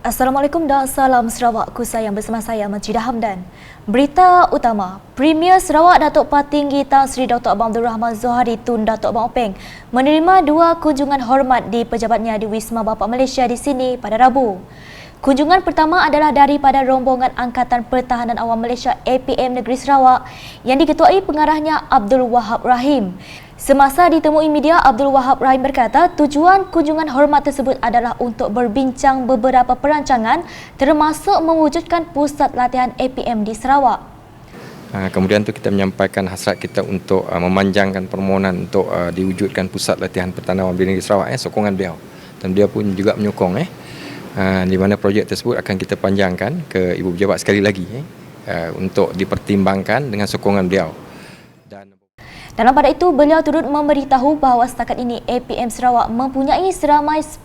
Assalamualaikum dan salam Sarawak. Kusayang bersama saya Majidah Hamdan. Berita utama, Premier Sarawak Datuk Patinggi Tan Sri Dr. Abang Abdul Rahman Zohari Tun Datuk Abang Openg menerima 2 kunjungan hormat di pejabatnya di Wisma Bapa Malaysia di sini pada Rabu. Kunjungan pertama adalah daripada rombongan Angkatan Pertahanan Awam Malaysia APM Negeri Sarawak yang diketuai pengarahnya Abdul Wahab Rahim. Semasa ditemui media, Abdul Wahab Rahim berkata tujuan kunjungan hormat tersebut adalah untuk berbincang beberapa perancangan termasuk mewujudkan pusat latihan APM di Sarawak. Kemudian tu kita menyampaikan hasrat kita untuk memanjangkan permohonan untuk diwujudkan pusat latihan pertahanan awam di negeri Sarawak, sokongan beliau. Dan beliau pun juga menyokong di mana projek tersebut akan kita panjangkan ke Ibu Pejabat sekali lagi untuk dipertimbangkan dengan sokongan beliau. Dalam pada itu, beliau turut memberitahu bahawa setakat ini APM Sarawak mempunyai seramai 10,000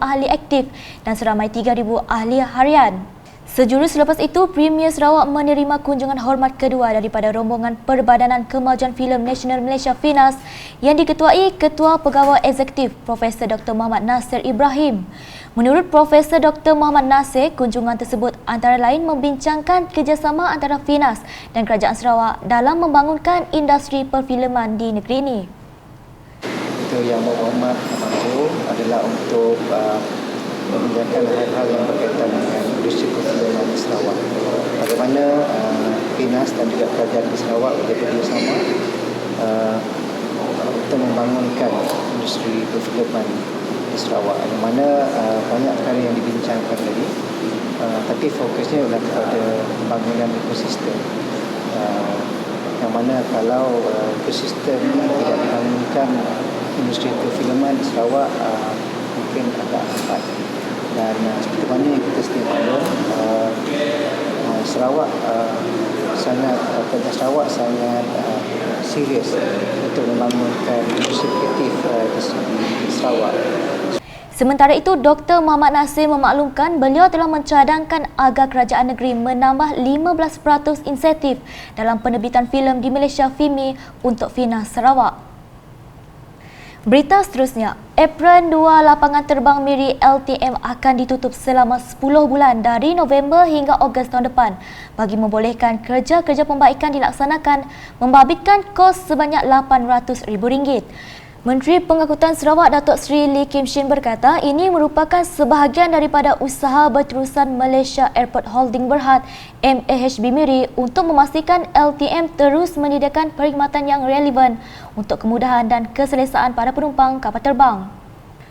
ahli aktif dan seramai 3,000 ahli harian. Sejurus selepas itu, Premier Sarawak menerima kunjungan hormat kedua daripada rombongan Perbadanan Kemajuan Filem Nasional Malaysia FINAS yang diketuai Ketua Pegawai Eksekutif Profesor Dr. Muhammad Nasir Ibrahim. Menurut Profesor Dr. Muhammad Nasir, kunjungan tersebut antara lain membincangkan kerjasama antara FINAS dan Kerajaan Sarawak dalam membangunkan industri perfilman di negeri ini. Itu yang berhormat membantu adalah untuk membincangkan hal-hal yang berkaitan dengan industri perfilman di Sarawak. Bagaimana FINAS dan juga Kerajaan di Sarawak bekerjasama untuk membangunkan industri perfilman di Sarawak, yang mana banyak perkara yang dibincangkan tadi, tapi fokusnya adalah kepada pembangunan ekosistem, yang mana kalau ekosistem tidak dibangunkan, industri perfilman di Sarawak mungkin agak lambat. Dan seperti mana yang kita sedia maklum, Sarawak sangat serius untuk membangunkan industri kreatif di Sarawak. Sementara itu, Dr. Muhammad Nasir memaklumkan beliau telah mencadangkan agar kerajaan negeri menambah 15% insentif dalam penerbitan filem di Malaysia FIMI untuk FINAS Sarawak. Berita seterusnya, Apron 2 lapangan terbang Miri LTM akan ditutup selama 10 bulan dari November hingga Ogos tahun depan bagi membolehkan kerja-kerja pembaikan dilaksanakan membabitkan kos sebanyak RM800,000. Menteri Pengangkutan Sarawak Datuk Seri Lee Kim Shin berkata ini merupakan sebahagian daripada usaha berterusan Malaysia Airport Holding Berhad MAHB Miri untuk memastikan LTM terus menyediakan perkhidmatan yang relevan untuk kemudahan dan keselesaan para penumpang kapal terbang.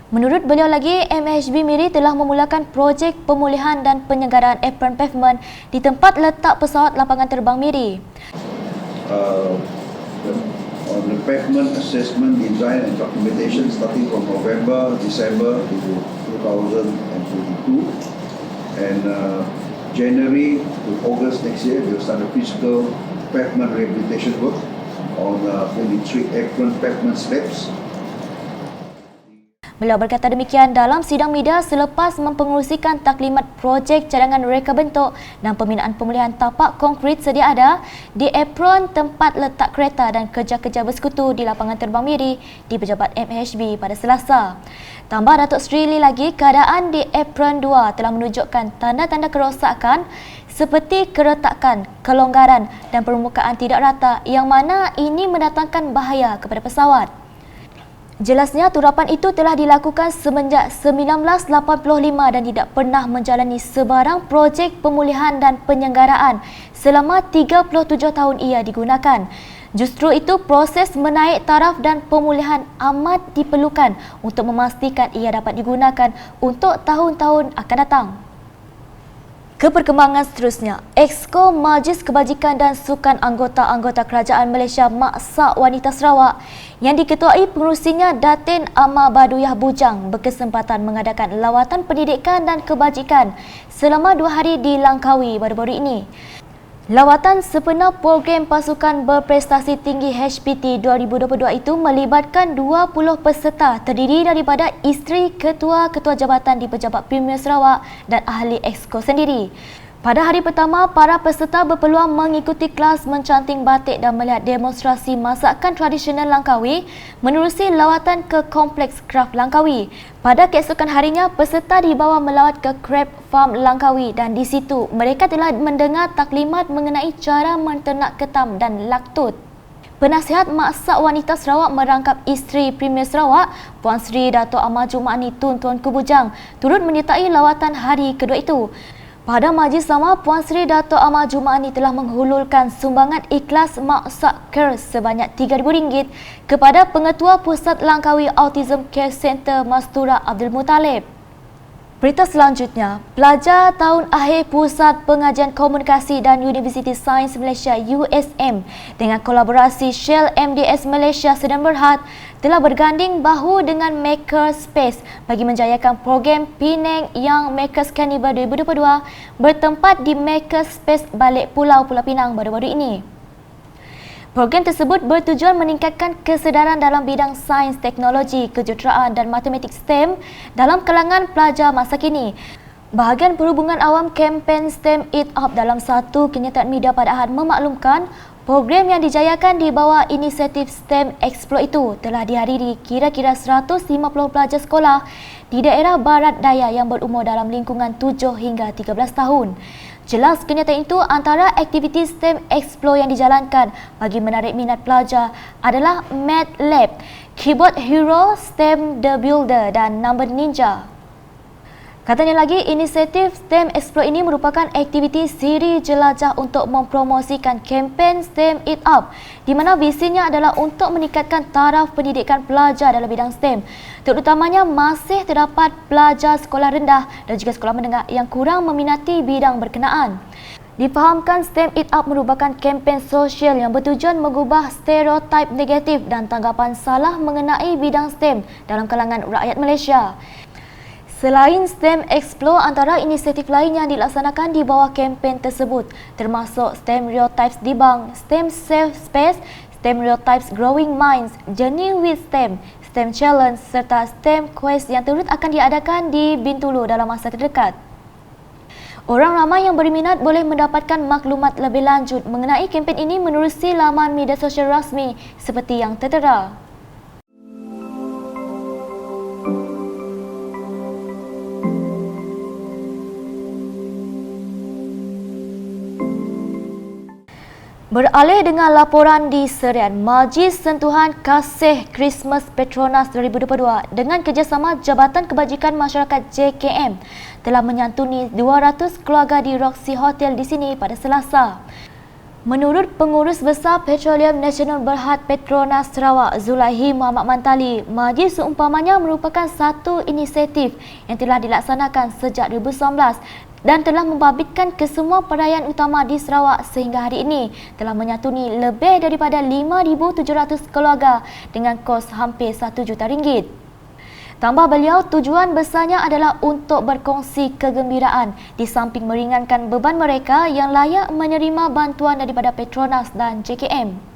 Menurut beliau lagi, MAHB Miri telah memulakan projek pemulihan dan penyenggaraan apron pavement di tempat letak pesawat lapangan terbang Miri. On the pavement assessment, design and documentation starting from November, December 2022, and January to August next year, we'll start the physical pavement rehabilitation work on 23 apron pavement slabs. Beliau berkata demikian dalam sidang media selepas mempengerusikan taklimat projek cadangan reka bentuk dan pembinaan pemulihan tapak konkrit sedia ada di apron tempat letak kereta dan kerja-kerja bersekutu di lapangan terbang Miri di Pejabat MAHB pada Selasa. Tambah Datuk Seri Lee lagi, keadaan di apron 2 telah menunjukkan tanda-tanda kerosakan seperti keretakan, kelonggaran dan permukaan tidak rata yang mana ini mendatangkan bahaya kepada pesawat. Jelasnya, turapan itu telah dilakukan semenjak 1985 dan tidak pernah menjalani sebarang projek pemulihan dan penyenggaraan selama 37 tahun ia digunakan. Justru itu, proses menaik taraf dan pemulihan amat diperlukan untuk memastikan ia dapat digunakan untuk tahun-tahun akan datang. Keperkembangan seterusnya, Exco Majlis Kebajikan dan Sukan Anggota-Anggota Kerajaan Malaysia Maksak Wanita Sarawak yang diketuai pengerusinya Datin Amar Baduyah Bujang berkesempatan mengadakan lawatan pendidikan dan kebajikan selama 2 hari di Langkawi baru-baru ini. Lawatan sempena program pasukan berprestasi tinggi HPT 2022 itu melibatkan 20 peserta terdiri daripada isteri Ketua-Ketua Jabatan di Pejabat Premier Sarawak dan ahli Exco sendiri. Pada hari pertama, para peserta berpeluang mengikuti kelas mencanting batik dan melihat demonstrasi masakan tradisional Langkawi menerusi lawatan ke Kompleks Kraf Langkawi. Pada keesokan harinya, peserta dibawa melawat ke Crab Farm Langkawi dan di situ mereka telah mendengar taklimat mengenai cara menternak ketam dan laktut. Penasihat Masak Wanita Sarawak merangkap isteri Premier Sarawak, Puan Sri Dato' Amar Jumaani Tun Tuan Kubujang, turut menyertai lawatan hari kedua itu. Pada majlis sama, Puan Sri Dato' Amar Jumaani telah menghulurkan sumbangan ikhlas Masak Care sebanyak RM3,000 kepada Pengetua Pusat Langkawi Autism Care Center Mastura Abdul Muttalib. Berita selanjutnya, pelajar tahun akhir Pusat Pengajian Komunikasi dan Universiti Sains Malaysia USM dengan kolaborasi Shell MDS Malaysia sedang Berhad telah berganding bahu dengan Makerspace bagi menjayakan program Penang Young Makers Carnival 2022 bertempat di Makerspace Balik Pulau Pulau Pinang baru-baru ini. Program tersebut bertujuan meningkatkan kesedaran dalam bidang sains, teknologi, kejuruteraan dan matematik STEM dalam kalangan pelajar masa kini. Bahagian Perhubungan Awam kempen STEM It Up dalam satu kenyataan media pada Ahad memaklumkan program yang dijayakan di bawah inisiatif STEM Explore itu telah dihadiri kira-kira 150 pelajar sekolah di daerah Barat Daya yang berumur dalam lingkungan 7 hingga 13 tahun. Jelas kenyataan itu antara aktiviti STEM Explore yang dijalankan bagi menarik minat pelajar adalah Math Lab, Keyboard Hero, STEM The Builder dan Number Ninja. Katanya lagi, inisiatif STEM Explore ini merupakan aktiviti siri jelajah untuk mempromosikan kempen STEM It Up di mana visinya adalah untuk meningkatkan taraf pendidikan pelajar dalam bidang STEM. Terutamanya masih terdapat pelajar sekolah rendah dan juga sekolah menengah yang kurang meminati bidang berkenaan. Difahamkan STEM It Up merupakan kempen sosial yang bertujuan mengubah stereotip negatif dan tanggapan salah mengenai bidang STEM dalam kalangan rakyat Malaysia. Selain STEM Explore, antara inisiatif lain yang dilaksanakan di bawah kempen tersebut termasuk STEM Real-Types Dibang, STEM Safe Space, STEM Real-Types Growing Minds, Journey with STEM, STEM Challenge serta STEM Quest yang turut akan diadakan di Bintulu dalam masa terdekat. Orang ramai yang berminat boleh mendapatkan maklumat lebih lanjut mengenai kempen ini menerusi laman media sosial rasmi seperti yang tertera. Beralih dengan laporan di Serian, Majlis Sentuhan Kasih Christmas Petronas 2022 dengan kerjasama Jabatan Kebajikan Masyarakat JKM telah menyantuni 200 keluarga di Roxy Hotel di sini pada Selasa. Menurut Pengurus Besar Petroleum Nasional Berhad Petronas Sarawak Zulaihi Muhammad Mantali, majlis seumpamanya merupakan satu inisiatif yang telah dilaksanakan sejak 2019 dan telah membabitkan kesemua perayaan utama di Sarawak sehingga hari ini telah menyantuni lebih daripada 5,700 keluarga dengan kos hampir RM1 juta. Tambah beliau, tujuan besarnya adalah untuk berkongsi kegembiraan di samping meringankan beban mereka yang layak menerima bantuan daripada Petronas dan JKM.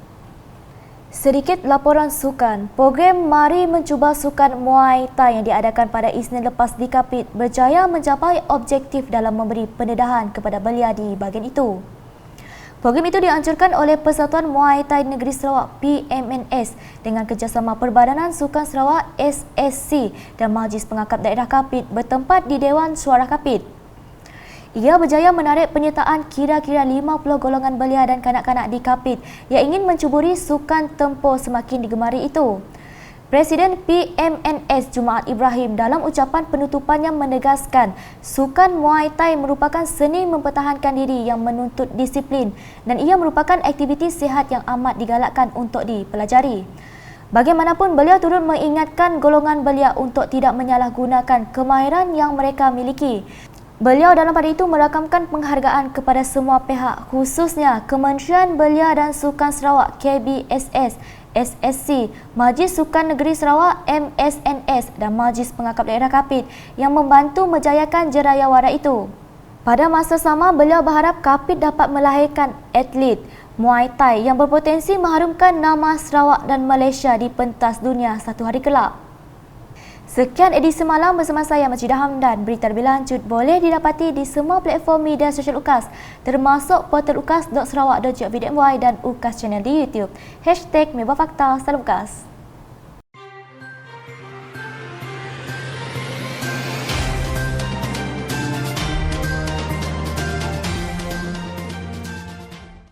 Sedikit laporan sukan. Program Mari Mencuba Sukan Muay Thai yang diadakan pada Isnin lepas di Kapit berjaya mencapai objektif dalam memberi pendedahan kepada belia di bahagian itu. Program itu dianjurkan oleh Persatuan Muay Thai Negeri Sarawak PMNS dengan kerjasama Perbadanan Sukan Sarawak SSC dan Majlis Pengangkat Daerah Kapit bertempat di Dewan Suara Kapit. Ia berjaya menarik penyertaan kira-kira 50 golongan belia dan kanak-kanak di Kapit yang ingin mencuburi sukan tempur semakin digemari itu. Presiden PMNS Jumaat Ibrahim dalam ucapan penutupannya menegaskan sukan Muay Thai merupakan seni mempertahankan diri yang menuntut disiplin dan ia merupakan aktiviti sihat yang amat digalakkan untuk dipelajari. Bagaimanapun, beliau turut mengingatkan golongan belia untuk tidak menyalahgunakan kemahiran yang mereka miliki. Beliau dalam pada itu merakamkan penghargaan kepada semua pihak, khususnya Kementerian Belia dan Sukan Sarawak KBSS, SSC, Majlis Sukan Negeri Sarawak MSNS dan Majlis Pengangkat Daerah Kapit yang membantu menjayakan jerayawara itu. Pada masa sama, beliau berharap Kapit dapat melahirkan atlet Muay Thai yang berpotensi mengharumkan nama Sarawak dan Malaysia di pentas dunia satu hari kelak. Sekian edisi malam bersama saya Majidah Hamdan. Berita lebih lanjut boleh didapati di semua platform media sosial UKAS termasuk portal ukas.sarawak.gov.my dan UKAS channel di YouTube. #Mebafakta, salam UKAS.